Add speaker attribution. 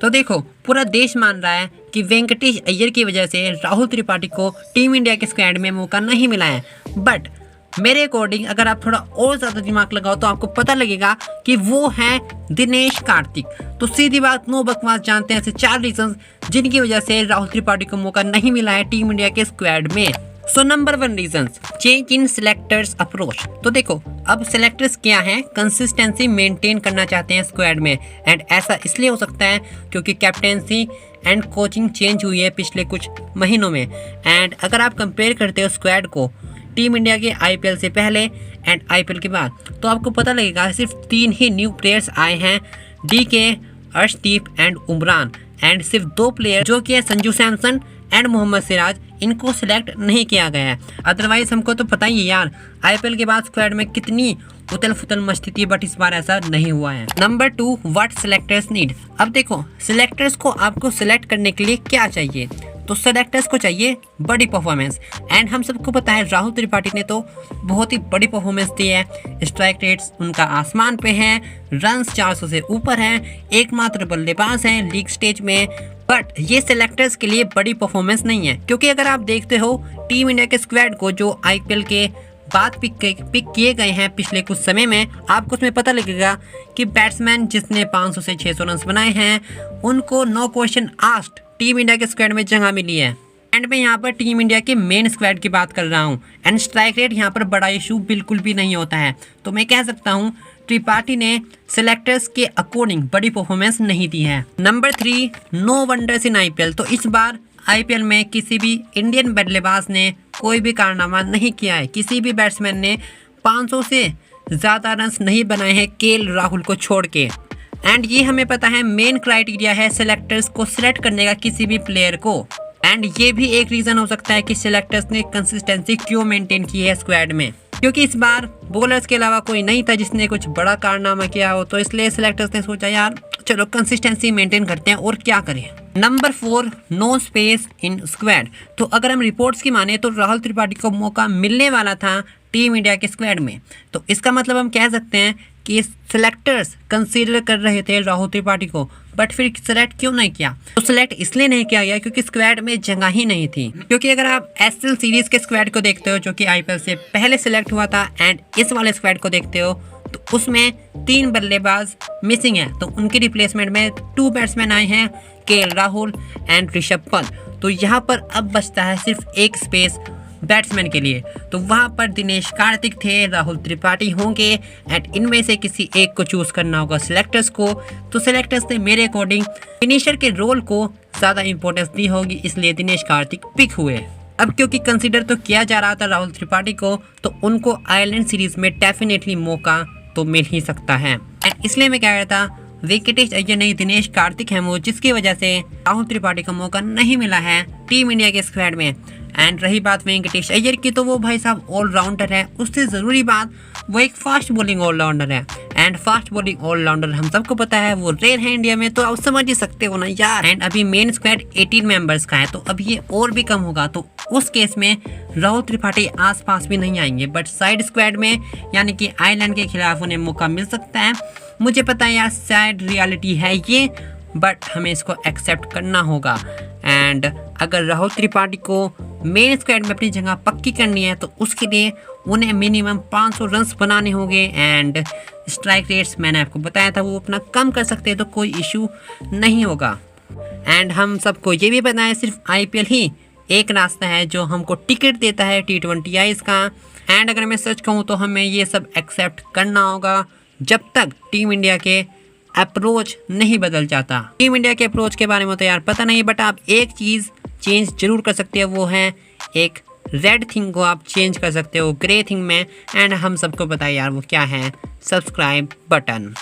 Speaker 1: तो देखो पूरा देश मान रहा है कि वेंकटेश अय्यर की वजह से राहुल त्रिपाठी को टीम इंडिया के स्क्वाड में मौका नहीं मिला है। बट मेरे अकॉर्डिंग अगर आप थोड़ा और ज़्यादा दिमाग लगाओ तो आपको पता लगेगा कि वो है दिनेश कार्तिक। तो सीधी बात, नो बकवास, जानते हैं ऐसे 4 रीजन जिनकी वजह से राहुल त्रिपाठी को मौका नहीं मिला है टीम इंडिया के स्क्वाड में। So number 1 reason, change in selectors approach. तो देखो अब सिलेक्टर्स क्या हैं, कंसिस्टेंसी मेंटेन करना चाहते हैं स्क्वाड में, एंड ऐसा इसलिए हो सकता है क्योंकि कैप्टेंसी एंड कोचिंग चेंज हुई है पिछले कुछ महीनों में। एंड अगर आप कंपेयर करते हो स्क्वाड को टीम इंडिया के आईपीएल से पहले एंड आईपीएल के बाद, तो आपको पता लगेगा सिर्फ 3 ही न्यू प्लेयर्स आए हैं, DK, Arshdeep and Umran, and सिर्फ 2 प्लेयर जो कि है संजू सैमसन एंड मोहम्मद सिराज, इनको सिलेक्ट नहीं किया गया है। अदरवाइज हमको तो पता ही है यार आईपीएल के बाद स्क्वाड में कितनी उथल फुथल मस्ती थी, बट इस बार ऐसा नहीं हुआ है। Number 2, what selectors need. अब देखो सिलेक्टर्स को आपको सिलेक्ट करने के लिए क्या चाहिए, तो सिलेक्टर्स को चाहिए बड़ी परफॉर्मेंस, एंड हम सबको पता है राहुल त्रिपाठी ने तो बहुत ही बड़ी परफॉर्मेंस दी है। स्ट्राइक रेट्स उनका आसमान पे है, रन्स 400 से ऊपर हैं, एकमात्र बल्लेबाज हैं लीग स्टेज में। बट ये सिलेक्टर्स के लिए बड़ी परफॉर्मेंस नहीं है, क्योंकि अगर आप देखते हो टीम इंडिया के स्क्वाड को जो आईपीएल के बाद पिक किए गए हैं पिछले कुछ समय में, आपको उसमें पता लगेगा कि बैट्समैन जिसने 500 से 600 रन बनाए हैं उनको no question asked team India के स्क्वाड में जगह मिली है। एंड मैं यहाँ पर टीम इंडिया के मेन स्क्वाड की बात कर रहा हूँ, एंड स्ट्राइक रेट यहाँ पर बड़ा इशू बिल्कुल भी नहीं होता है। तो मैं कह सकता हूँ त्रिपाठी ने सिलेक्टर्स के अकॉर्डिंग बड़ी परफॉर्मेंस नहीं दी है। Number 3, no wonders in IPL. तो इस बार आईपीएल में किसी भी इंडियन बल्लेबाज ने कोई भी कारनामा नहीं किया है, किसी भी बैट्समैन ने 500 से ज़्यादा रन नहीं बनाए हैं केएल राहुल को छोड़ के। एंड ये हमें पता है मेन क्राइटेरिया है सिलेक्टर्स को सिलेक्ट करने का किसी भी प्लेयर को। एंड ये भी एक रीज़न हो सकता है कि सिलेक्टर्स ने कंसिस्टेंसी क्यों मेंटेन की है स्क्वाड में, क्योंकि इस बार बॉलर्स के अलावा कोई नहीं था जिसने कुछ बड़ा कारनामा किया हो, तो इसलिए सिलेक्टर्स ने सोचा यार चलो कंसिस्टेंसी मेंटेन करते हैं और क्या करें। Number 4, no space in squad. तो अगर हम रिपोर्ट्स की माने तो राहुल त्रिपाठी को मौका मिलने वाला था टीम इंडिया के स्क्वाड में, तो इसका मतलब हम कह सकते हैं कि सिलेक्टर्स कंसीडर कर रहे थे राहुल त्रिपाठी को, बट फिर सिलेक्ट क्यों नहीं किया? तो सिलेक्ट इसलिए नहीं किया गया क्योंकि स्क्वाड में जगह ही नहीं थी। क्योंकि अगर आप एसएल सीरीज के स्क्वाड को देखते हो जो कि आईपीएल से पहले सिलेक्ट हुआ था, एंड इस वाले स्क्वाड को देखते हो तो उसमें 3 बल्लेबाज मिसिंग है, तो उनकी रिप्लेसमेंट में 2 बैट्समैन आए हैं, केएल राहुल एंड ऋषभ पंत। तो यहाँ पर अब बचता है सिर्फ एक स्पेस बैट्समैन के लिए, तो वहाँ पर दिनेश कार्तिक थे, राहुल त्रिपाठी होंगे, एंड इनमें से किसी एक को चूज करना होगा सिलेक्टर्स को। तो सिलेक्टर्स ने मेरे अकॉर्डिंग फिनिशर के रोल को ज़्यादा इंपॉर्टेंस दी होगी, इसलिए दिनेश कार्तिक पिक हुए। अब क्योंकि कंसीडर तो किया जा रहा था राहुल त्रिपाठी को, तो उनको आयरलैंड सीरीज में डेफिनेटली मौका तो मिल ही सकता है। एंड इसलिए मैं कह रहा था वेंकटेश अय्यर नहीं, दिनेश कार्तिक है वो जिसकी वजह से राहुल त्रिपाठी को मौका नहीं मिला है टीम इंडिया के स्क्वाड में। एंड रही बात वेंकटेश अय्यर की, तो वो भाई साहब ऑलराउंडर है, उससे ज़रूरी बात वो एक फास्ट बॉलिंग ऑलराउंडर है, एंड फास्ट बॉलिंग ऑलराउंडर हम सबको पता है वो रेयर है इंडिया में, तो आप समझ ही सकते हो ना यार। एंड अभी मेन स्क्वाड 18 मेंबर्स का है, तो अब ये और भी कम होगा, तो उस केस में राहुल त्रिपाठी आसपास भी नहीं आएंगे। बट साइड स्क्वाड में यानी कि आयरलैंड के खिलाफ उन्हें मौका मिल सकता है। मुझे पता है यार सैड रियलिटी है ये, बट हमें इसको एक्सेप्ट करना होगा। एंड अगर राहुल त्रिपाठी को मेन स्क्वाड में अपनी जगह पक्की करनी है तो उसके लिए उन्हें मिनिमम 500 रन बनाने होंगे। एंड स्ट्राइक रेट्स मैंने आपको बताया था वो अपना कम कर सकते हैं, तो कोई इशू नहीं होगा। एंड हम सबको ये भी पता है सिर्फ आईपीएल ही एक रास्ता है जो हमको टिकट देता है T20 का। एंड अगर मैं सच कहूँ तो हमें ये सब एक्सेप्ट करना होगा जब तक टीम इंडिया के अप्रोच नहीं बदल जाता। टीम इंडिया के अप्रोच के बारे में तो यार पता नहीं, बट आप एक चीज़ चेंज जरूर कर सकते हो, वो है एक रेड थिंग को आप चेंज कर सकते हो ग्रे थिंग में। एंड हम सबको पता है यार वो क्या है, सब्सक्राइब बटन।